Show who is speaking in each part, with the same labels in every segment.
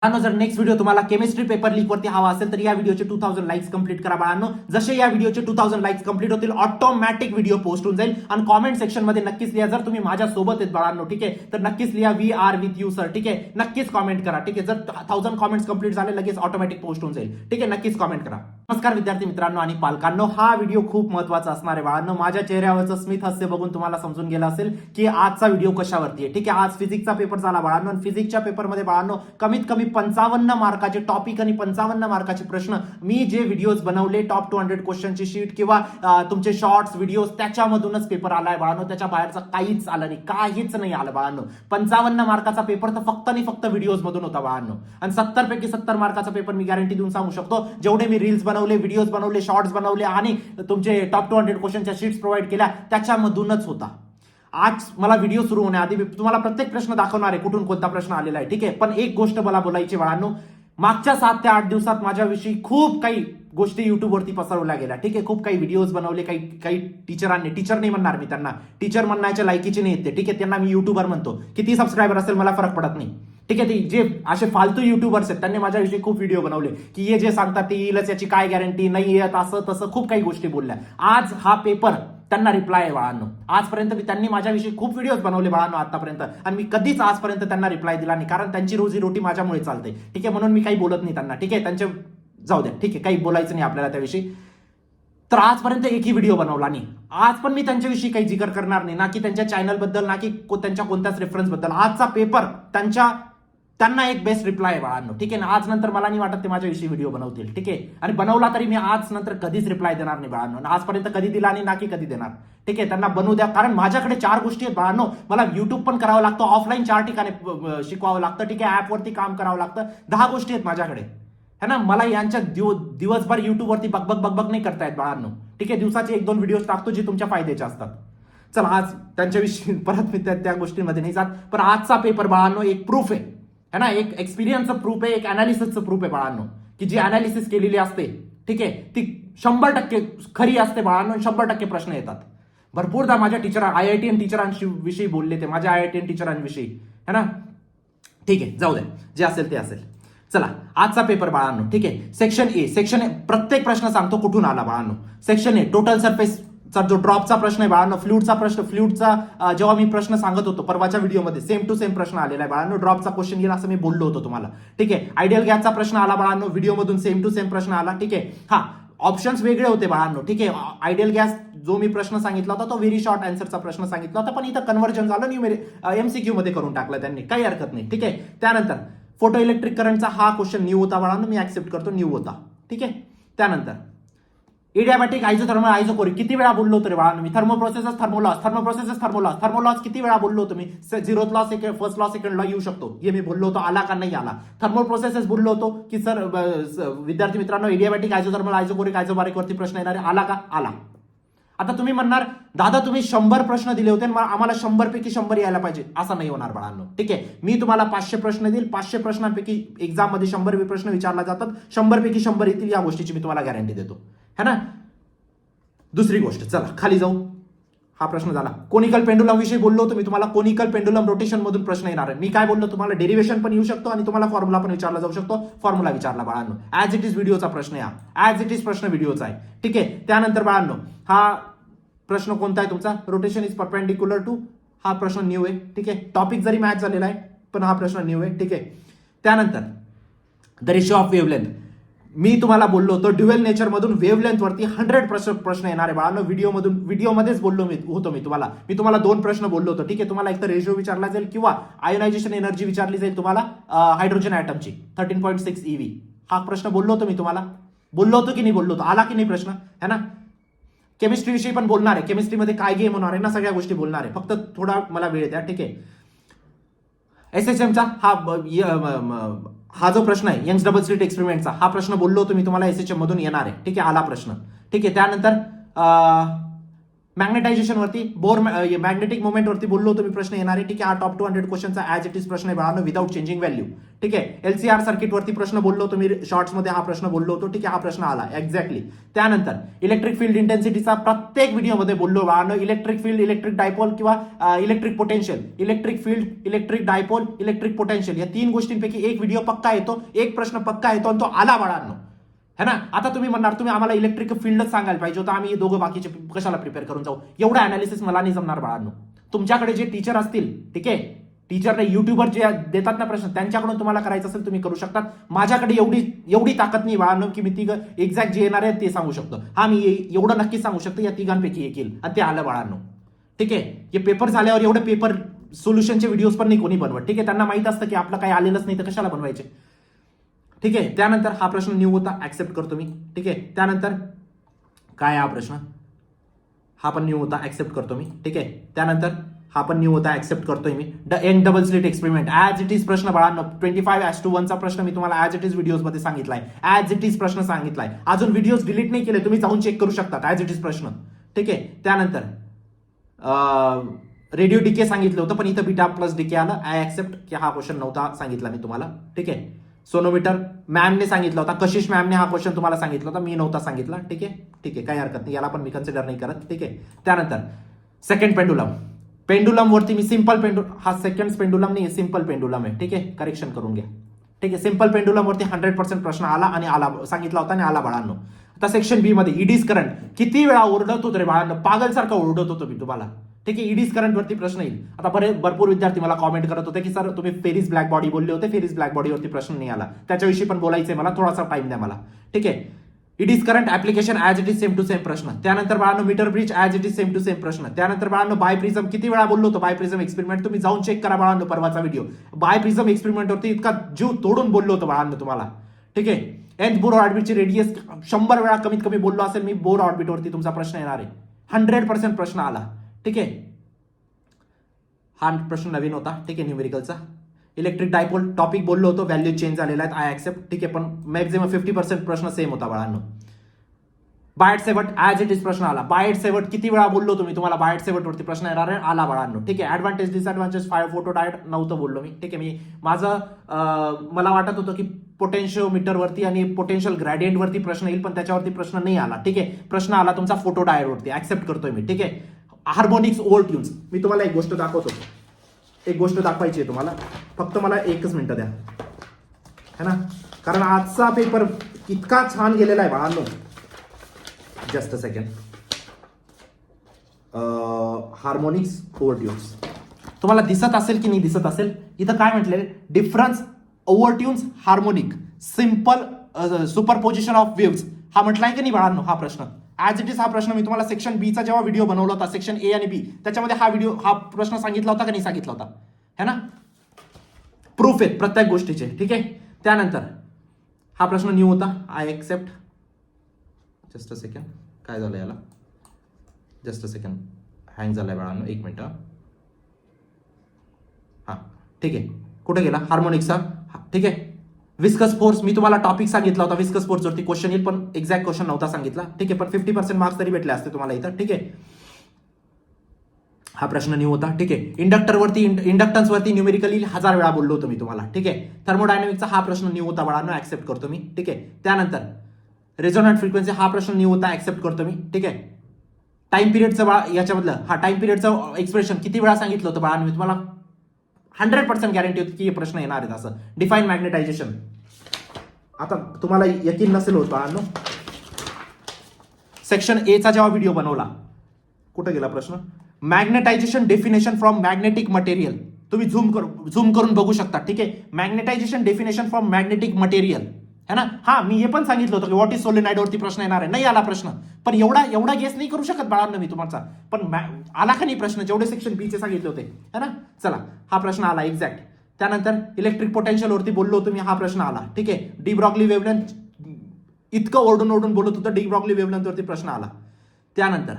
Speaker 1: जर next video तुम्हाला chemistry paper leak वरती हवा असेल तर या व्हिडिओचे 2000 लाईक्स कंप्लीट करा बाळांनो. जसे या व्हिडिओचे 2000 लाईक्स कंप्लीट होतील ऑटोमॅटिक व्हिडिओ पोस्ट होऊन जाईल. आणि कॉमेंट सेक्शन मध्ये नक्कीच लिहा, जर तुम्ही माझ्या सोबत आहेत बाळांनो, ठीक आहे, तर नक्कीच लिहा we are with you sir. ठीक आहे, नक्कीच कॉमेंट करा. ठीक आहे, जर 1000 कॉमेंट्स कंप्लीट झाले लगेच ऑटोमॅटिक पोस्ट होऊन जाईल. ठीक आहे, नक्कीच कॉमेंट करा. नमस्कार विद्यार्थी मित्रांनो आणि पालकांनो, हा व्हिडिओ खूप महत्त्वाचा असणार आहे बाळांनो. माझ्या चेहऱ्यावरचं स्मित हास्य बघून तुम्हाला समजून गेलं असेल की आजचा व्हिडिओ कशावरती आहे. ठीक आहे, आज फिजिक्सचा पेपर झाला बाळांनो. फिजिक्सच्या पेपरमध्ये बाळांनो कमीत कमी 55 मार्काचे टॉपिक आणि 55 मार्काचे प्रश्न मी जे व्हिडिओज बनवले, टॉप 200 क्वेश्चनची शीट किंवा तुमचे शॉर्ट्स व्हिडिओज, त्याच्यामधूनच पेपर आलाय बाळांनो. त्याच्या बाहेरचं काहीच आलं नाही, काहीच नाही आलं बाळांनो. 55 मार्काचा पेपर तर फक्त आणि फक्त व्हिडिओज मधून होता बाळांनो. आणि 70 पैकी 70 मार्काचा पेपर मी गॅरंटी देऊन सांगू शकतो. जेवढे मी रील्स बनवले, व्हिडिओज बनवले, शॉर्ट्स बनवले आणि तुमचे टॉप 200 क्वेश्चनच्या शीट्स प्रोव्हाइड केल्या, त्याच्यामधूनच होता. आज मला व्हिडिओ सुरू होण्याआधी तुम्हाला प्रत्येक प्रश्न दाखवणार आहे कुठून कोणता प्रश्न आलेला आहे. ठीक आहे, पण एक गोष्ट मला बोलायची बाळांनो, मागच्या 7 ते 8 दिवसात माझ्याविषयी खूप काही गोष्टी युट्यूबवरती पसरवल्या गेल्या. ठीक आहे, खूप काही व्हिडिओज बनवले, काही टीचरांनी, टीचर नाही म्हणणार मी त्यांना, टीचर म्हणण्याच्या लायकीचे नाही येते. ठीक आहे, त्यांना मी युट्यूबर म्हणतो. किती सबस्क्रायबर असेल मला फरक पडत नाही. ठीक आहे, ते जे असे फालतू युट्यूबर्स आहेत त्यांनी माझ्याविषयी खूप व्हिडिओ बनवले की हे जे सांगतात ते येईलच, याची काय गॅरंटी नाही येत, असं तसं खूप काही गोष्टी बोलल्या. आज हा पेपर त्यांना रिप्लाय आहे बाळांनो. आजपर्यंत त्यांनी माझ्याविषयी खूप व्हिडिओज बनवले बाळांनो आतापर्यंत, आणि मी कधीच आजपर्यंत त्यांना रिप्लाय दिला नाही, कारण त्यांची रोजीरोटी माझ्यामुळे चालते. ठीक आहे, म्हणून मी काही बोलत नाही त्यांना. ठीक आहे, त्यांचे जाऊ द्या. ठीक आहे, काही बोलायचं नाही आपल्याला त्याविषयी. तर आजपर्यंत एकही व्हिडिओ बनवला नाही. आज पण मी त्यांच्याविषयी काही जिकर करणार नाही, ना की त्यांच्या चॅनल बद्दल, ना की त्यांच्या कोणत्याच रेफरन्स बद्दल. आजचा पेपर त्यांना एक बेस्ट रिप्लाय आहे बाळांनो. ठीक आहे ना, आज नंतर मला नाही वाटत ते माझ्याविषयी व्हिडिओ बनवतील. ठीक आहे, आणि बनवला तरी मी आज नंतर कधीच रिप्लाय देणार नाही बाळांनो. आजपर्यंत कधी दिला नाही, ना की कधी देणार. ठीक आहे, त्यांना बनवू द्या, कारण माझ्याकडे 4 गोष्टी आहेत बाळांनो. मला युट्यूब पण करावं लागतं, ऑफलाईन 4 ठिकाणी शिकवावं लागतं. ठीक आहे, ऍपवरती काम करावं लागतं. 10 गोष्टी आहेत माझ्याकडे, है ना. मला यांच्या दिवसभर युट्यूबवरती बकबक नाही करतायत बाळांनो. ठीक आहे, दिवसाचे 1-2 व्हिडिओ टाकतो जे तुमच्या फायद्याचे असतात. चला, आज त्यांच्याविषयी परत मी त्या गोष्टींमध्ये नाही जात. पण आजचा पेपर बाळांनो एक प्रूफ आहे, है ना, एक एक्सपिरियन्सचं प्रूफ आहे, एक अनालिसिसचं प्रूफ आहे बाळांनो, की जी अनालिसिस केलेली असते, ठीक आहे, ती 100% खरी असते बाळांनो. 100% प्रश्न येतात. भरपूरदा माझ्या टीचर IITN टीचरांविषयी बोलले, ते माझ्या IITN टीचरांविषयी, है ना. ठीक आहे, जाऊ द्या, जे असेल ते असेल. चला, आजचा पेपर बाळांनो. ठीक आहे, सेक्शन ए प्रत्येक प्रश्न सांगतो कुठून आला बाळांनो. सेक्शन ए टोटल सरफेस चा जो ड्रॉपचा प्रश्न आहे बाळांनो, फ्लुइडचा जेव्हा मी प्रश्न सांगत होतो परवाच्या व्हिडिओमध्ये, सेम टू सेम प्रश्न आलेला आहे बाळांनो. ड्रॉपचा क्वेश्चन येईल असं मी बोललो होतो तुम्हाला. ठीक आहे, आयडियल गॅसचा प्रश्न आला बाळांनो, व्हिडिओमधून सेम टू सेम प्रश्न आला. ठीक आहे, हा ऑप्शन्स वेगळे होते बाळांनो. ठीक आहे, आयडियल गॅस जो मी प्रश्न सांगितला होता तो व्हेरी शॉर्ट आन्सरचा प्रश्न सांगितला होता, पण इथं कन्व्हर्जन झालं, MCQ मध्ये करून टाकलं त्यांनी, काही हरकत नाही. ठीक आहे, त्यानंतर फोटो इलेक्ट्रिक करंटचा हा क्वेश्चन न्यू होता बाळांनो, मी ऍक्सेप्ट करतो, न्यू होता. ठीक आहे, त्यानंतर इडियाबॅटिक आयझोथर्मल आयझोकोरिक किती वेळा बोललो होतो रे बाळांनो मी. थर्मोप्रोसेसस थर्मोलॉस किती वेळा बोललो होतो मी. 0th law first law second law येऊ शकतो, हे मी बोललो होतो, आला का नाही आला. थर्मोप्रोसेसस बोललो होतो की सर विद्यार्थी मित्रांनो इडियाबॅटिक आयझोथर्मल आयझोकोरिक आयझोबारिक वरती प्रश्न येणार आहे, आला का, आला. आता तुम्ही म्हणणार दादा तुम्ही 100 प्रश्न दिले होते, आम्हाला 100 पैकी 100 यायला पाहिजे, असं नाही होणार बाळांनो. ठीक आहे, मी तुम्हाला 500 प्रश्न देईल, 500 प्रश्नांपैकी एक्झाम मध्ये 100 प्रश्न विचारला जातात, 100 पैकी 100 येतील, या गोष्टीची मी तुम्हाला गॅरंटी देतो, है ना. दुसरी गोष्ट, चला खाली जाऊ. हा प्रश्न झाला. कोनिकल पेंडुलम विषयी बोललो होतो मी तुम्हाला. कोनिकल पेंडुलम रोटेशन मधून प्रश्न येणार आहे. मी काय बोललो तुम्हाला, डेरिव्हेशन पण येऊ शकतो आणि तुम्हाला फॉर्म्युला पण विचारला जाऊ शकतो. फॉर्म्युला विचारला बाळांनो, ऍज इट इज व्हिडिओचा प्रश्न आहे, ऍज इट इज प्रश्न व्हिडिओचा आहे. ठीक आहे, त्यानंतर बाळांनो हा प्रश्न कोणता आहे तुमचा, रोटेशन इज परपेंडिक्युलर टू, हा प्रश्न न्यू आहे. ठीक आहे, टॉपिक जरी मॅच झालेला आहे पण हा प्रश्न न्यू आहे. ठीक आहे, त्यानंतर द रेशिओ ऑफ वेव्हलेंथ, मी तुम्हाला बोललो होतो ड्युएल नेचर मधून वेव्हलेंथ वरती 100 प्रश्न येणार आहे बाळांनो. व्हिडिओमध्येच बोललो होतो मी तुम्हाला 2 प्रश्न बोललो होतो. ठीक आहे, तुम्हाला एक तर रेशिओ विचारला जाईल किंवा आयोनायझेशन एनर्जी विचारली जाईल तुम्हाला हायड्रोजन ॲटमची 13.6 EV. हा प्रश्न बोललो होतो मी तुम्हाला, बोललो होतो की नाही बोललो होतो, आला की नाही प्रश्न, है ना. केमिस्ट्री विषयी पण बोलणार आहे, केमिस्ट्रीमध्ये काय गेम होणार आहे ना, सगळ्या गोष्टी बोलणार आहे, फक्त थोडा मला वेळ द्या. ठीक आहे, SHMचा हा जो प्रश्न आहे यंग्स डबल स्लिट एक्सपेरिमेंटचा, हा प्रश्न बोललो होतो मी तुम्हाला, SHM मधून येणार आहे. ठीक आहे, आला प्रश्न. ठीक आहे, त्यानंतर मॅग्नेटायझेशन वरती मॅग्नेटिक मोमेंट वरती बोललो होतो मी, प्रश्न येणार आहे. ठीक आहे, हा टॉप 200 क्वेश्चनचा ऍज इट इज प्रश्न आहे बाळांनो, विदाउट चेंजिंग व्हॅल्यू. ठीक आहे, एलसीआर सर्किट वरती प्रश्न बोललो होतो मी, शॉर्ट्स मध्ये हा प्रश्न बोललो होतो. ठीक आहे, हा प्रश्न आला एक्झॅक्टली. त्यानंतर इलेक्ट्रिक फील्ड इंटेन्सिटीचा प्रत्येक व्हिडिओमध्ये बोललो बाळांनो, इलेक्ट्रिक फील्ड, इलेक्ट्रिक डायपोल किंवा electric potential, electric field, electric dipole, electric potential, या 3 गोष्टींपैकी एक व्हिडिओ पक्का येतो, एक प्रश्न पक्का येतो आणि तो आला बाळांनो, है ना. आता तुम्ही म्हणणार तुम्ही आम्हाला इलेक्ट्रिक फील्डच सांगायला पाहिजे होतं, आम्ही दोघं बाकीचे कशाला प्रिपेअर करून जाऊ. एवढं अनालिसिस मला नाही जमणार बाळांनो. तुमच्याकडे जे टीचर असतील, ठीक आहे, टीचरने युट्यूबर जे देतात ना प्रश्न, त्यांच्याकडून तुम्हाला करायचं असेल तुम्ही करू शकतात. माझ्याकडे एवढी ताकद नाही बाळांनो की मी तिघं एक्झॅक्ट जे येणार आहे ते सांगू शकतो. हा, मी एवढं नक्कीच सांगू शकतो या तिघांपैकी एक येईल आणि ते आलं बाळांनो. ठीक आहे, हे पेपर झाल्यावर एवढे पेपर सोल्युशनचे व्हिडिओज पण नाही कोणी बनवत. ठीक आहे, त्यांना माहित असतं की आपलं काही आलेलंच नाही तर कशाला बनवायचे. ठीक आहे, त्यानंतर हा प्रश्न न्यू होता, ऍक्सेप्ट करतो मी. ठीक आहे, त्यानंतर काय हा प्रश्न, हा पण न्यू होता, ऍक्सेप्ट करतो मी. ठीक आहे, त्यानंतर हा पण न्यू होता, ऍक्सेप्ट करतोय मी. एन double slit experiment as it is प्रश्न बाळांनो, 25:1 चा प्रश्न मी तुम्हाला ऍज इट इज व्हिडिओज मध्ये सांगितलाय, ऍज इट इज प्रश्न सांगितलाय. अजून व्हिडिओज डिलीट नाही केले, तुम्ही जाऊन चेक करू शकता, ऍज इट इज प्रश्न. ठीक आहे, त्यानंतर रेडिओ डीके सांगितलं होतं पण इथं बीटा प्लस डीके आलं. आय ऍक्सेप्ट की हा क्वेश्चन नव्हता सांगितला मी तुम्हाला. ठीक आहे, सोनोमीटर मॅमने सांगितलं होता, कशिश मॅमने हा क्वेश्चन तुम्हाला सांगितलं होता, मी नव्हता सांगितला. ठीक आहे, ठीक आहे, काही हरकत नाही, याला पण मी कन्सिडर नाही करत. ठीक आहे, त्यानंतर सेकंड पेंडुलम, पेंडुलम वरती मी सिंपल हा सेकंड पेंडुलम नाही, सिंपल पेंडुलम आहे. ठीक आहे, करेक्शन करून घ्या. ठीक आहे, सिंपल पेंडुलम वरती 100% प्रश्न आला आणि आला सांगितला होता आणि आला बाळांनो. आता सेक्शन बी मध्ये ईडीज करंट, किती वेळा ओरडत होतो रे बाळांनो, पागलसारखं ओरडत होतो मी तुम्हाला. ठीक आहे, ईडीज करंट वरती प्रश्न येईल. आता भरपूर विद्यार्थी मला कॉमेंट करत होते की सर तुम्ही फेरीज ब्लॅक बॉडी बोलले होते, फेरीज ब्लॅक बॉडी वरती प्रश्न नाही आला, त्याच्याविषयी पण बोलायचंय मला, थोडासा टाइम द्या मला. ठीक आहे, eddy's current application as it is same to same प्रश्न. त्यानंतर बाळांनो metre bridge as it is same to same प्रश्न. त्यानंतर बाळांनो बाय प्रिझम, किती वेळा बोललो होतो बाय प्रिझम एक्सपेरिमेंट, तुम्ही जाऊन चेक करा बाळांनो परवाचा व्हिडिओ. बाय प्रिझम एक्सपेरिमेंट वरती इतका जीव तोडून बोललो होतो बाळांनो तुम्हाला. ठीक आहे, एन्थ बोर ऑर्बिटची रेडियस 100 वेळा कमीत कमी बोललो असेल मी, बोर ऑर्बिट वरती तुमचा प्रश्न येणार आहे, 100% प्रश्न आला. ठीक आहे, हा प्रश्न नवीन होता. ठीक आहे, न्यूमेरिकलचा. इलेक्ट्रिक डायपोल टॉपिक बोललो होतो, व्हॅल्यू चेंज झालेला आहे, आय ऍक्सेप्ट. ठीक आहे, पण मॅक्झिमम 50% प्रश्न सेम होता बाळांनो. बायट सेवट ऍज इट इज प्रश्न आला. बायट सेवट किती वेळा बोललो तुम्ही, तुम्हाला बायट सेवट वरती प्रश्न येणार आहे, आला बाळांनो. ठीक आहे, ऍडव्हान्टेज डिसएडव्हान्टेज फोटो डायट नव्हतं बोललो मी. ठीक आहे, मी मला वाटत होतं की पोटेन्शिओमीटर वरती आणि पोटेन्शियल ग्रॅडियंट वरती प्रश्न येईल, पण त्याच्यावरती प्रश्न नाही आला. ठीक आहे, प्रश्न आला तुमचा फोटो डायट वरती, ऍक्सेप्ट करतोय मी. ठीक आहे, हार्मोनिक्स ओव्हर ट्यून्स, मी तुम्हाला एक गोष्ट दाखवतो, एक गोष्ट दाखवायची आहे तुम्हाला, फक्त मला 1 मिनिट द्या, है ना, कारण आजचा पेपर इतका छान गेलेला आहे बाळांनो. Just a second. Harmonics over tunes तुम्हाला दिसत असेल की नाही दिसत असेल, इथं काय म्हटलेलं, difference over tunes harmonic simple superposition of waves, हा म्हटलाय की नाही बाळांनो हा प्रश्न. ऍज इट इज हा प्रश्न मी तुम्हाला सेक्शन बी चा जेव्हा व्हिडिओ बनवला होता, सेक्शन ए आणि बी, त्याच्यामध्ये हा प्रश्न सांगितला होता का नाही सांगितला होता, है ना. प्रूफ आहेत प्रत्येक गोष्टीचे. ठीक आहे, त्यानंतर हा प्रश्न न्यू होता, I accept. Just a second, काय झालं याला, जस्ट अ सेकंड, हँग झालाय बाळांनो, 1 मिनिट. हा, ठीक आहे, कुठे गेला हार्मोनिक्सचा. ठीक आहे, विस्कस फोर्स, मी तुम्हाला टॉपिक सांगितला होता विस्कस फोर्स वरती क्वेश्चन येईल, पण एक्झॅक्ट क्वेश्चन नव्हता सांगितला. ठीक आहे, पण 50% मार्क्स तरी भेटले असते तुम्हाला इथं. ठीक आहे, हा प्रश्न न्यू होता. ठीक आहे, इंडक्टन्स वरती न्यूमेरिकली 1000 वेळा बोललो होतो मी तुम्हाला. ठीक आहे, थर्मोडायनामिक्सचा हा प्रश्न न्यू होता बाळांनो, ऍक्सेप्ट करतो मी. ठीक आहे, त्यानंतर रेझोनंट फ्रिक्वेन्सी हा प्रश्न न्यू होता, ऍक्सेप्ट करतो मी. ठीक आहे, टाइम पिरियडचं याच्यामधलं हा टाइम पिरियडचं एक्सप्रेशन किती वेळा सांगितलं होतं बाळांनो मी तुम्हाला, 100% गॅरंटी होती की हे प्रश्न येणार आहेत असं. डिफाईन मॅग्नेटायझेशन, आता तुम्हाला यकीन नसेल होत बाळांनो, सेक्शन ए चा जेव्हा व्हिडिओ बनवला, कुठे गेला प्रश्न, magnetisation definition from magnetic material, तुम्ही झूम करून बघू शकता. ठीक आहे, magnetisation definition from magnetic material, है ना. हा, मी हे पण सांगितलं होतं की व्हॉट इज सोलेनाइड वरती प्रश्न येणार आहे, नाही आला प्रश्न, पण एवढा गेस नाही करू शकत बाळांनो मी तुम्हाला, पण आला का नाही प्रश्न, जेवढे सेक्शन बी चे सांगितले होते, है ना. चला, हा प्रश्न आला एक्झॅक्ट. त्यानंतर इलेक्ट्रिक पोटेन्शियल वरती बोललो होतो मी, हा प्रश्न आला. ठीक आहे, डी ब्रॉग्ली वेव्हलेंथ, इतकं ओरडून बोलत होतं, डी ब्रॉग्ली वेव्हलेंथ वरती प्रश्न आला. त्यानंतर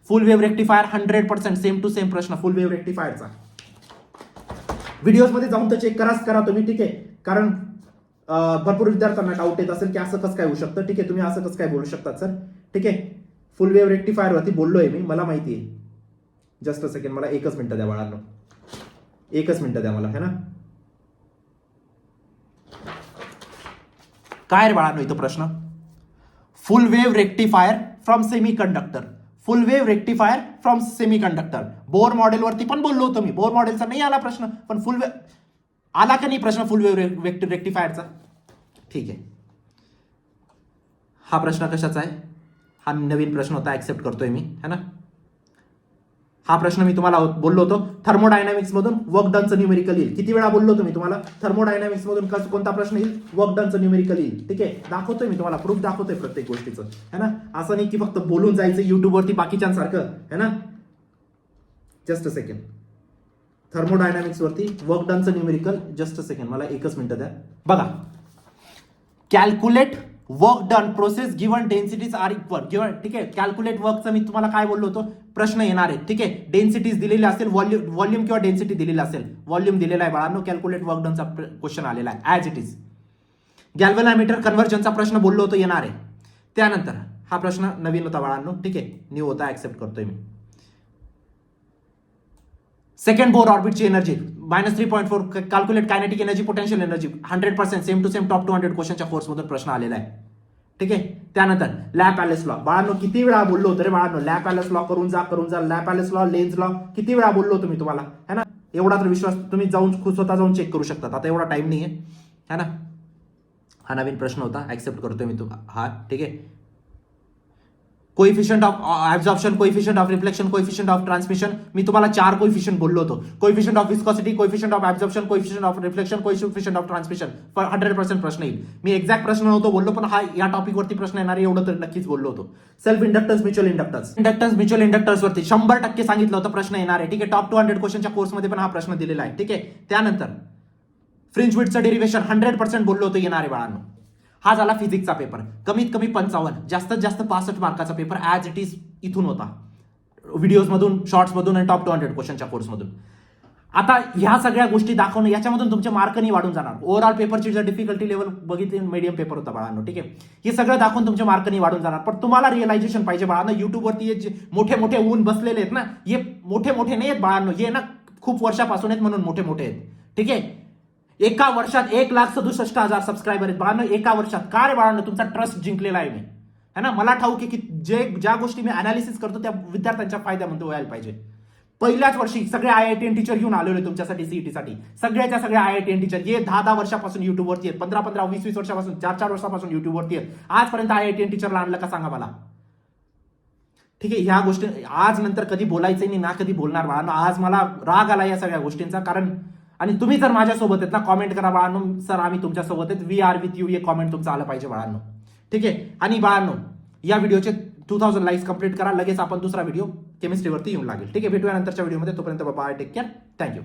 Speaker 1: full wave rectifier 100% same to same प्रश्न फुल वेव्ह रेक्टिफायरचा, व्हिडिओज मध्ये जाऊन तर चेक करा तुम्ही. ठीक आहे, कारण भरपूर विद्यार्थ्यांना डाऊट येत असेल की असं कसं काय होऊ शकतं. ठीक आहे, तुम्ही असं कसं काय बोलू शकतात सर. ठीक आहे, फुल वेव्ह रेक्टिफायर वरती बोललोय मी, मला माहिती आहे. जस्ट अ सेकंड, मला एकच मिनिटं द्या बाळांनो, एकच मिनिटं द्या मला, है ना. काय रे बाळांनो इथं प्रश्न, full wave rectifier from semi conductor, full wave rectifier from semi conductor. Bore model वरती पण बोललो होतो मी, बोर मॉडेलचा नाही आला प्रश्न, पण फुल वेव्ह आला का नाही प्रश्न फुल वेव्ह रेक्टिफायरचा. ठीक आहे, हा प्रश्न कशाचा आहे, हा नवीन प्रश्न होता, ऍक्सेप्ट करतोय मी, है ना. हा प्रश्न मी तुम्हाला बोललो होतो थर्मोडायनामिक्स मधून वर्क डनचं न्यूमेरिकल येईल. किती वेळा बोललो तुम्ही तुम्हाला थर्मोडायनामिक्स मधून कोणता प्रश्न येईल, वर्क डनचं न्यूमेरिकल येईल. ठीक आहे, दाखवतोय मी तुम्हाला, प्रूफ दाखवतोय प्रत्येक गोष्टीचं, है ना. असं नाही की फक्त बोलून जायचं युट्यूबवरती बाकीच्यांसारखं, है ना. जस्ट अ सेकंड, थर्मोडायनामिक्स वरती वर्क डनचं न्यूमेरिकल, जस्ट अ सेकंड, मला एकच मिनिटं द्या. बघा, calculate work done process given densities are equal given. ठीक आहे, कॅल्क्युलेट वर्कचं मी तुम्हाला काय बोललो होतो, प्रश्न येणार आहे. ठीक आहे, डेन्सिटीज दिलेली असेल, व्हॉल्यूम किंवा डेन्सिटी दिलेला असेल, व्हॉल्यूम दिलेला आहे बाळांनो, कॅल्क्युलेट वर्क डनचा क्वेश्चन आलेला आहे ऍज इट इज. गॅल्व्हनोमीटर कन्व्हर्जनचा प्रश्न बोललो होतो येणार आहे. त्यानंतर हा प्रश्न नवीन होता बाळांनो, ठीक आहे, न्यू होता, ऍक्सेप्ट करतोय मी. सेकंड बोर ऑर्बिटची energy -3.4, calculate kinetic energy, potential energy, 100% same to same top 200 क्वेश्चनच्या कोर्समधून प्रश्न आलेला आहे. ठीक आहे, त्यानंतर लॅप पॅलेस लॉ. बाळांनो किती वेळा बोललो होतो रे बाळांनो, लॅप पॅलेस लॉ करून जा, lap palace law, lens law, किती वेळा बोललो होतो मी तुम्हाला, है ना. एवढा तर विश्वास तुम्ही जाऊन स्वतः जाऊन चेक करू शकता, आता एवढा टाइम नाही है ना. हा नवीन प्रश्न होता, ऍक्सेप्ट करतोय मी हा. ठीक आहे, coefficient of absorption, coefficient of reflection, coefficient of transmission. मी तुम्हाला 4 कोइफिशियंट बोललो होतो, coefficient of viscosity, coefficient of absorption, coefficient of reflection, coefficient of transmission. 100% प्रश्न येईल. मी एक्झॅक्ट प्रश्न नव्हतो बोललो, पण हा या टॉपिक वरती प्रश्न येणार एवढं तर नक्कीच बोललो होतो. Self inductance, mutual mutual inductance वरती 100% सांगितलं होतं प्रश्न येणार आहे. ठीक आहे, टॉप 200 क्वेश्चनच्या कोर्समध्ये पण हा प्रश्न दिलेला आहे. ठीक आहे, त्यानंतर फ्रिंज विड्थचं डेरिव्हेशन 100% बोललो होतो येणार आहे बाळांनो. हा झाला फिजिक्सचा पेपर, कमीत कमी 55, जास्तीत जास्त 65 मार्काचा पेपर ऍज इट इज इथून होता, व्हिडिओज मधून, शॉर्ट्स मधून आणि टॉप 200 क्वेश्चनच्या कोर्समधून. आता ह्या सगळ्या गोष्टी दाखवणं, याच्यामधून तुमचे मार्क नाही वाढून जाणार. ओव्हरऑल पेपरची जर डिफिकल्टी लेवल बघितली, मीडियम पेपर होता बाळांनो. ठीक आहे, हे सगळं दाखवून तुमचे मार्क नाही वाढून जाणार, पण तुम्हाला रिअलायझेशन पाहिजे बाळांनो. युट्यूबवरती जे मोठे मोठे ऊन बसलेले आहेत ना, हे मोठे मोठे नाही आहेत बाळांनो, हे ना खूप वर्षापासून आहेत म्हणून मोठे मोठे आहेत. ठीक आहे, एका वर्षात 1,67,000 सबस्क्रायबर आहेत बाळांनो, एका वर्षात. का रे बाळांनो, तुमचा ट्रस्ट जिंकलेला आहे मी, है ना. मला ठाऊक आहे की ज्या गोष्टी मी अनालिसिस करतो त्या विद्यार्थ्यांच्या फायद्यामध्ये व्हायला पाहिजे. पहिल्याच वर्षी सगळे IITN टीचर घेऊन आलेले तुमच्यासाठी, सीईटी साठी सगळ्याच्या सगळ्या IITN टीचर, हे 10 वर्षापासून युट्यूबवरती आहेत, 15, 20 वर्षापासून, 4 वर्षापासून युट्यूबवरती आहेत. आजपर्यंत IITN टीचरला आणलं का सांगा मला. ठीक आहे, ह्या गोष्टी आज नंतर कधी बोलायचं नाही ना, कधी बोलणार बाळांनो. आज मला राग आला या सगळ्या गोष्टींचा, कारण आणि तुम्ही जर माझ्यासोबत आहेत ना, कॉमेंट करा बाळांनो, सर आम्ही तुमच्यासोबत आहेत, वी आर विथ यू, हे कॉमेंट तुमचं आलं पाहिजे बाळांनो. ठीक आहे, आणि बाळांनो या व्हिडिओचे 2000 लाईक्स कंप्लीट करा, लगेच आपण दुसरा व्हिडिओ केमिस्ट्रीवरती येऊन लागेल. ठीक आहे, भेटूया नंतरच्या व्हिडिओमध्ये, तोपर्यंत बाय, टेक केअर, थँक्यू.